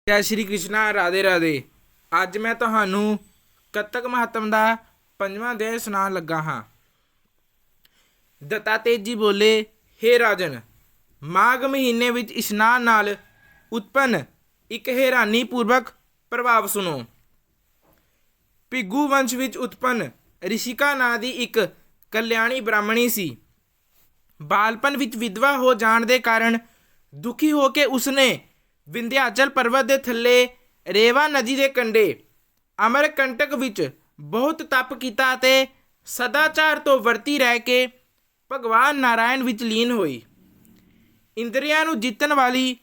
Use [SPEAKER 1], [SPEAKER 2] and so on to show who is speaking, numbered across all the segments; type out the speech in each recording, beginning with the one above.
[SPEAKER 1] ਜੈ ਸ਼੍ਰੀ ਕ੍ਰਿਸ਼ਨਾ। ਰਾਧੇ ਰਾਧੇ। ਅੱਜ ਮੈਂ ਤੁਹਾਨੂੰ ਕੱਤਕ ਮਹਾਤਮ ਦਾ 5ਵਾਂ ਅਧਿਆਇ ਸੁਣਾਉਣ ਲੱਗਾ ਹਾਂ। ਦੱਤਾਤਰੇయ ਜੀ ਬੋਲੇ, ਹੇ ਰਾਜਨ, ਮਾਘ ਮਹੀਨੇ ਵਿੱਚ ਇਸ਼ਨਾਨ ਨਾਲ ਉਤਪੰਨ ਇੱਕ ਹੈਰਾਨੀ ਪੂਰਵਕ ਪ੍ਰਭਾਵ ਸੁਣੋ। ਭਿੱਗੂ ਵੰਸ਼ ਵਿੱਚ ਉਤਪੰਨ ਰਿਸ਼ਿਕਾ ਨਾਂ ਦੀ ਇੱਕ ਕਲਿਆਣੀ ਬ੍ਰਾਹਮਣੀ ਸੀ। ਬਾਲਪਨ ਵਿੱਚ ਵਿਧਵਾ ਹੋ ਜਾਣ ਦੇ ਕਾਰਨ ਦੁਖੀ ਹੋ ਕੇ ਉਸਨੇ ਵਿੰਧਿਆਚਲ ਪਰਬਤ ਦੇ ਥੱਲੇ ਰੇਵਾ ਨਦੀ ਦੇ ਕੰਢੇ ਅਮਰਕੰਟਕ ਵਿੱਚ ਬਹੁਤ ਤਪ ਕੀਤਾ ਅਤੇ ਸਦਾਚਾਰ ਤੋਂ ਵਰਤੀ ਰਹਿ ਕੇ ਭਗਵਾਨ ਨਾਰਾਇਣ ਵਿੱਚ ਲੀਨ ਹੋਈ। ਇੰਦਰੀਆਂ ਨੂੰ ਜਿੱਤਣ ਵਾਲੀ,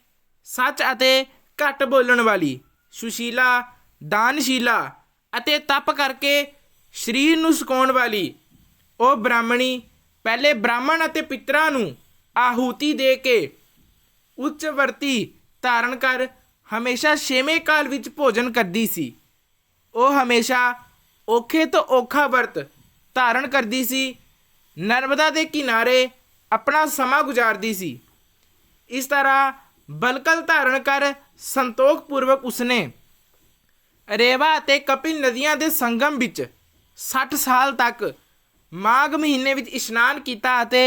[SPEAKER 1] ਸੱਚ ਅਤੇ ਘੱਟ ਬੋਲਣ ਵਾਲੀ, ਸੁਸ਼ੀਲਾ, ਦਾਨਸ਼ੀਲਾ ਅਤੇ ਤਪ ਕਰਕੇ ਸਰੀਰ ਨੂੰ ਸੁਕਾਉਣ ਵਾਲੀ ਉਹ ਬ੍ਰਾਹਮਣੀ ਪਹਿਲੇ ਬ੍ਰਾਹਮਣ ਅਤੇ ਪਿਤਰਾਂ ਨੂੰ ਆਹੂਤੀ ਦੇ ਕੇ ਉੱਚ ਵਰਤੀ ਧਾਰਨ ਕਰ ਹਮੇਸ਼ਾ ਛੇਵੇਂ ਕਾਲ ਵਿੱਚ ਭੋਜਨ ਕਰਦੀ ਸੀ। ਉਹ ਹਮੇਸ਼ਾ ਔਖੇ ਤੋਂ ਔਖਾ ਵਰਤ ਧਾਰਨ ਕਰਦੀ ਸੀ। ਨਰਮਦਾ ਦੇ ਕਿਨਾਰੇ ਆਪਣਾ ਸਮਾਂ ਗੁਜ਼ਾਰਦੀ ਸੀ। ਇਸ ਤਰ੍ਹਾਂ ਬਲਕਲ ਧਾਰਨ ਕਰ ਸੰਤੋਖ ਪੂਰਵਕ ਉਸਨੇ ਰੇਵਾ ਅਤੇ ਕਪਿਲ ਨਦੀਆਂ ਦੇ ਸੰਗਮ ਵਿੱਚ 60 ਸਾਲ ਤੱਕ ਮਾਘ ਮਹੀਨੇ ਵਿੱਚ ਇਸ਼ਨਾਨ ਕੀਤਾ ਅਤੇ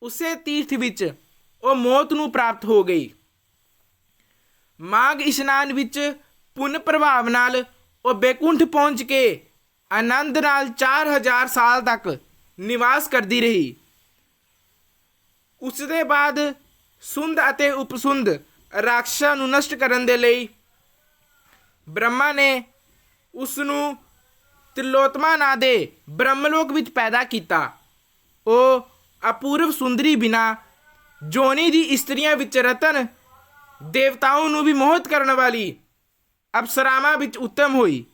[SPEAKER 1] ਉਸੇ ਤੀਰਥ ਵਿੱਚ ਉਹ ਮੌਤ ਨੂੰ ਪ੍ਰਾਪਤ ਹੋ ਗਈ। ਮਾਘ ਇਸ਼ਨਾਨ ਵਿੱਚ ਪੁੰਨ ਪ੍ਰਭਾਵ ਨਾਲ ਉਹ ਬੈਕੁੰਠ ਪਹੁੰਚ ਕੇ ਆਨੰਦ ਨਾਲ 4000 ਸਾਲ ਤੱਕ ਨਿਵਾਸ ਕਰਦੀ ਰਹੀ। ਉਸ ਦੇ ਬਾਅਦ ਸੁੰਦ ਅਤੇ ਉਪਸੁੰਦ ਰਾਖਸ਼ਾਂ ਨੂੰ ਨਸ਼ਟ ਕਰਨ ਦੇ ਲਈ ਬ੍ਰਹਮਾ ਨੇ ਉਸ ਨੂੰ ਤਿਲੋਤਮਾ ਨਾਂ ਦੇ ਬ੍ਰਹਮਲੋਕ ਵਿੱਚ ਪੈਦਾ ਕੀਤਾ। ਉਹ ਅਪੂਰਵ ਸੁੰਦਰੀ ਬਿਨਾ ਜੋਨੀ ਦੀ ਇਸਤਰੀਆਂ ਵਿੱਚ ਰਤਨ ਦੇਵਤਾਵਾਂ ਨੂੰ ਵੀ ਮੋਹਿਤ ਕਰਨ ਵਾਲੀ ਅਪਸਰਾਵਾਂ ਵਿੱਚ ਉੱਤਮ ਹੋਈ।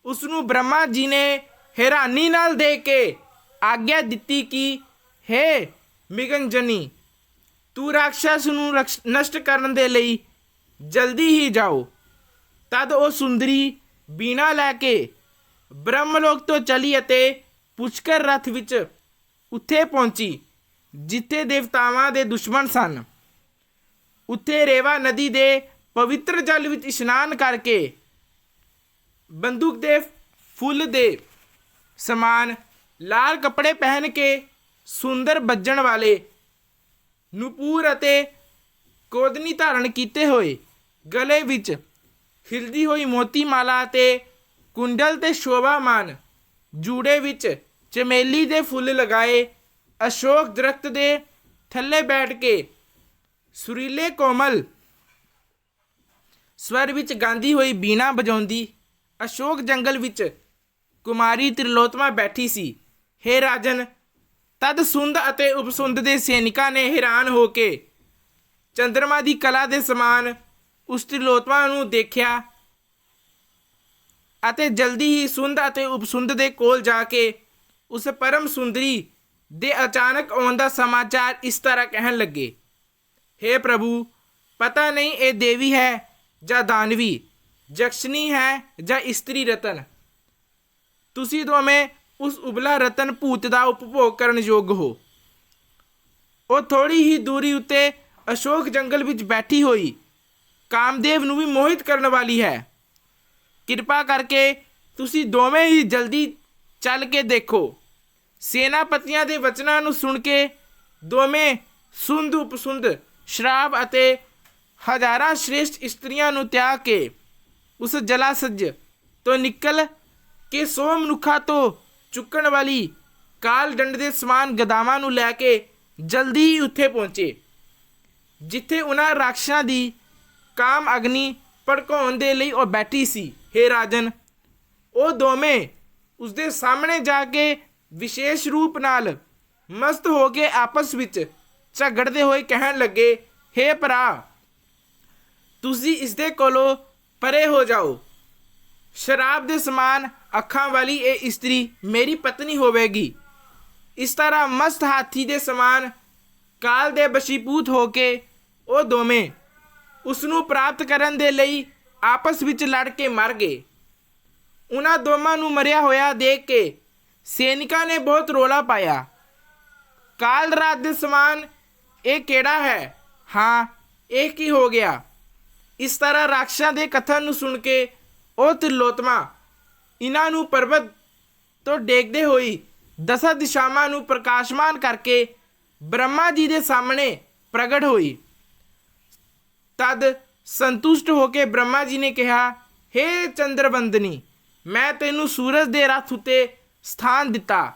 [SPEAKER 1] ਉਸ ਨੂੰ ਬ੍ਰਹਮਾ ਜੀ ਨੇ ਹੈਰਾਨੀ ਨਾਲ ਦੇਖ ਕੇ ਆਗਿਆ ਦਿੱਤੀ ਕਿ ਹੇ ਮਿਗਨਜਨੀ, ਤੂੰ ਰਾਖਸ਼ਾਸ ਨੂੰ ਨਸ਼ਟ ਕਰਨ ਦੇ ਲਈ ਜਲਦੀ ਹੀ ਜਾਓ। ਤਦ ਉਹ ਸੁੰਦਰੀ ਬੀਣਾ ਲੈ ਕੇ ਬ੍ਰਹਮਲੋਕ ਤੋਂ ਚਲੀ ਅਤੇ ਪੁਸ਼ਕਰ ਰਥ ਵਿੱਚ ਉੱਥੇ ਪਹੁੰਚੀ ਜਿੱਥੇ ਦੇਵਤਾਵਾਂ ਦੇ ਦੁਸ਼ਮਣ ਸਨ। ਉੱਥੇ ਰੇਵਾ ਨਦੀ ਦੇ ਪਵਿੱਤਰ ਜਲ ਵਿੱਚ ਇਸ਼ਨਾਨ ਕਰਕੇ ਬੰਦੂਕ ਦੇ ਫੁੱਲ ਦੇ ਸਮਾਨ ਲਾਲ ਕੱਪੜੇ ਪਹਿਨ ਕੇ ਸੁੰਦਰ ਬੱਜਣ ਵਾਲੇ ਨੂਪੁਰ ਅਤੇ ਕੋਦਨੀ ਧਾਰਨ ਕੀਤੇ ਹੋਏ, ਗਲੇ ਵਿੱਚ ਹਿਲਦੀ ਹੋਈ ਮੋਤੀ ਮਾਲਾ ਅਤੇ ਕੁੰਡਲ ਤੇ ਸ਼ੋਭਾਮਾਨ ਜੂੜੇ ਵਿੱਚ ਚਮੇਲੀ ਦੇ ਫੁੱਲ ਲਗਾਏ ਅਸ਼ੋਕ ਦਰਖਤ ਦੇ ਥੱਲੇ ਬੈਠ ਕੇ ਸੁਰੀਲੇ ਕੋਮਲ ਸਵਰ ਵਿੱਚ ਗਾਉਂਦੀ ਹੋਈ ਬੀਣਾ ਵਜਾਉਂਦੀ ਅਸ਼ੋਕ ਜੰਗਲ ਵਿੱਚ ਕੁਮਾਰੀ ਤਿਰਲੋਤਮਾ ਬੈਠੀ ਸੀ। ਹੇ ਰਾਜਨ, ਤਦ ਸੁੰਦ ਅਤੇ ਉਪਸੁੰਦ ਦੇ ਸੈਨਿਕਾਂ ਨੇ ਹੈਰਾਨ ਹੋ ਕੇ ਚੰਦਰਮਾ ਦੀ ਕਲਾ ਦੇ ਸਮਾਨ ਉਸ ਤਿਰਲੋਤਮਾ ਨੂੰ ਦੇਖਿਆ ਅਤੇ ਜਲਦੀ ਹੀ ਸੁੰਦ ਅਤੇ ਉਪਸੁੰਦ ਦੇ ਕੋਲ ਜਾ ਕੇ ਉਸ ਪਰਮ ਸੁੰਦਰੀ ਦੇ ਅਚਾਨਕ ਆਉਣ ਦਾ ਸਮਾਚਾਰ ਇਸ ਤਰ੍ਹਾਂ ਕਹਿਣ ਲੱਗੇ। ਹੇ ਪ੍ਰਭੂ, ਪਤਾ ਨਹੀਂ ਇਹ ਦੇਵੀ ਹੈ ਜਾਂ ਦਾਨਵੀ, ਜਕਸ਼ਨੀ ਹੈ ਜਾਂ ਇਸਤਰੀ ਰਤਨ। ਤੁਸੀਂ ਦੋਵੇਂ ਉਸ ਉਬਲਾ ਰਤਨ ਭੂਤ ਦਾ ਉਪਭੋਗ ਕਰਨ ਯੋਗ ਹੋ। ਉਹ ਥੋੜੀ ਹੀ ਦੂਰੀ ਉੱਤੇ ਅਸ਼ੋਕ ਜੰਗਲ ਵਿੱਚ ਬੈਠੀ ਹੋਈ ਕਾਮਦੇਵ ਨੂੰ ਵੀ ਮੋਹਿਤ ਕਰਨ ਵਾਲੀ ਹੈ। ਕਿਰਪਾ ਕਰਕੇ ਤੁਸੀਂ ਦੋਵੇਂ ਹੀ ਜਲਦੀ ਚੱਲ ਕੇ ਦੇਖੋ। ਸੈਨਾਪਤੀਆਂ ਦੇ ਵਚਨਾਂ ਨੂੰ ਸੁਣ ਕੇ ਦੋਵੇਂ ਸੁੰਦ ਉਪਸੁੰਦ ਸ਼ਰਾਬ ਅਤੇ ਹਜ਼ਾਰਾਂ ਸ਼੍ਰੇਸ਼ਟ ਇਸਤਰੀਆਂ ਨੂੰ ਤਿਆਗ ਕੇ ਉਸ ਜਲਾਸਜ ਤੋਂ ਨਿਕਲ ਕੇ 100 ਮਨੁੱਖਾਂ ਤੋਂ ਚੁੱਕਣ ਵਾਲੀ ਕਾਲ ਡੰਡ ਦੇ ਸਮਾਨ ਗਦਾਵਾਂ ਨੂੰ ਲੈ ਕੇ ਜਲਦੀ ਹੀ ਉੱਥੇ ਪਹੁੰਚੇ ਜਿੱਥੇ ਉਹਨਾਂ ਰਾਖਸ਼ਾਂ ਦੀ ਕਾਮ ਅਗਨੀ ਭੜਕਾਉਣ ਦੇ ਲਈ ਉਹ ਬੈਠੀ ਸੀ। ਹੇ ਰਾਜਨ, ਉਹ ਦੋਵੇਂ ਉਸਦੇ ਸਾਹਮਣੇ ਜਾ ਕੇ ਵਿਸ਼ੇਸ਼ ਰੂਪ ਨਾਲ ਮਸਤ ਹੋ ਕੇ ਆਪਸ ਵਿੱਚ ਝਗੜਦੇ ਹੋਏ ਕਹਿਣ ਲੱਗੇ, ਹੇ ਭਰਾ, ਤੁਸੀਂ ਇਸਦੇ ਕੋਲੋਂ ਪਰੇ ਹੋ ਜਾਓ। ਸ਼ਰਾਬ ਦੇ ਸਮਾਨ ਅੱਖਾਂ ਵਾਲੀ ਇਹ ਇਸਤਰੀ ਮੇਰੀ ਪਤਨੀ ਹੋਵੇਗੀ। ਇਸ ਤਰ੍ਹਾਂ ਮਸਤ ਹਾਥੀ ਦੇ ਸਮਾਨ ਕਾਲ ਦੇ ਬਸ਼ੀਭੂਤ ਹੋ ਕੇ ਉਹ ਦੋਵੇਂ ਉਸ ਨੂੰ ਪ੍ਰਾਪਤ ਕਰਨ ਦੇ ਲਈ ਆਪਸ ਵਿੱਚ ਲੜ ਕੇ ਮਰ ਗਏ। ਉਹਨਾਂ ਦੋਵਾਂ ਨੂੰ ਮਰਿਆ ਹੋਇਆ ਦੇਖ ਕੇ ਸੈਨਿਕਾਂ ਨੇ ਬਹੁਤ ਰੌਲਾ ਪਾਇਆ। ਕਾਲ ਰਾਤ ਦੇ ਸਮਾਨ ਇਹ ਕਿਹੜਾ ਹੈ? ਹਾਂ, ਇਹ ਕੀ ਹੋ ਗਿਆ? ਇਸ ਤਰ੍ਹਾਂ ਰਾਖਸ਼ਾਂ ਦੇ ਕਥਨ ਨੂੰ ਸੁਣ ਕੇ ਉਹ ਤਿਲੋਤਮਾ ਇਹਨਾਂ ਨੂੰ ਪਰਬਤ ਤੋਂ ਡੇਗਦੇ ਹੋਈ ਦਸਾਂ ਦਿਸ਼ਾਵਾਂ ਨੂੰ ਪ੍ਰਕਾਸ਼ਮਾਨ ਕਰਕੇ ਬ੍ਰਹਮਾ ਜੀ ਦੇ ਸਾਹਮਣੇ ਪ੍ਰਗਟ ਹੋਈ। ਤਦ ਸੰਤੁਸ਼ਟ ਹੋ ਕੇ ਬ੍ਰਹਮਾ ਜੀ ਨੇ ਕਿਹਾ, ਹੇ ਚੰਦਰਬੰਦਨੀ, ਮੈਂ ਤੈਨੂੰ ਸੂਰਜ ਦੇ ਰਥ ਉੱਤੇ ਸਥਾਨ ਦਿੱਤਾ।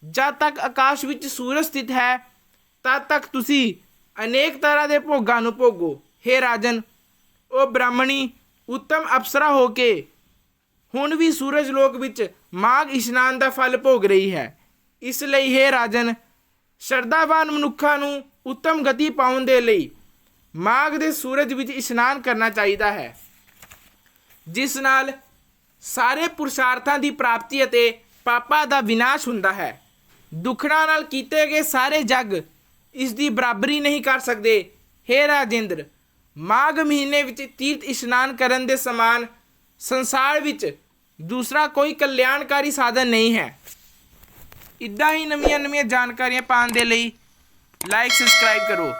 [SPEAKER 1] ਜਦ ਤੱਕ ਆਕਾਸ਼ ਵਿੱਚ ਸੂਰਜ ਸਥਿਤ ਹੈ ਤਦ ਤੱਕ ਤੁਸੀਂ ਅਨੇਕ ਤਰ੍ਹਾਂ ਦੇ ਭੋਗਾਂ ਨੂੰ ਭੋਗੋ। ਹੇ ਰਾਜਨ, ਉਹ ਬ੍ਰਾਹਮਣੀ ਉੱਤਮ ਅਪਸਰਾ ਹੋ ਕੇ ਹੁਣ ਵੀ ਸੂਰਜ ਲੋਕ ਵਿੱਚ ਮਾਘ ਇਸ਼ਨਾਨ ਦਾ ਫਲ ਭੋਗ ਰਹੀ ਹੈ। ਇਸ ਲਈ ਹੇ ਰਾਜਨ, ਸ਼ਰਧਾਵਾਨ ਮਨੁੱਖਾਂ ਨੂੰ ਉੱਤਮ ਗਤੀ ਪਾਉਣ ਦੇ ਲਈ ਮਾਘ ਦੇ ਸੂਰਜ ਵਿੱਚ ਇਸ਼ਨਾਨ ਕਰਨਾ ਚਾਹੀਦਾ ਹੈ, ਜਿਸ ਨਾਲ ਸਾਰੇ ਪੁਰਸ਼ਾਰਥਾਂ ਦੀ ਪ੍ਰਾਪਤੀ ਅਤੇ ਪਾਪਾਂ ਦਾ ਵਿਨਾਸ਼ ਹੁੰਦਾ ਹੈ। ਦੁੱਖੜਾਂ ਨਾਲ ਕੀਤੇ ਗਏ ਸਾਰੇ ਜੱਗ ਇਸ ਦੀ ਬਰਾਬਰੀ ਨਹੀਂ ਕਰ ਸਕਦੇ। ਹੇ ਰਾਜੇਂਦਰ, ਮਾਘ ਮਹੀਨੇ ਵਿੱਚ ਤੀਰਥ ਇਸ਼ਨਾਨ ਕਰਨ ਦੇ ਸਮਾਨ ਸੰਸਾਰ ਵਿੱਚ ਦੂਸਰਾ ਕੋਈ ਕਲਿਆਣਕਾਰੀ ਸਾਧਨ ਨਹੀਂ ਹੈ। ਇੱਦਾਂ ਹੀ ਨਵੀਆਂ ਜਾਣਕਾਰੀਆਂ ਪਾਉਣ ਦੇ ਲਈ ਲਾਈਕ ਸਬਸਕ੍ਰਾਈਬ ਕਰੋ।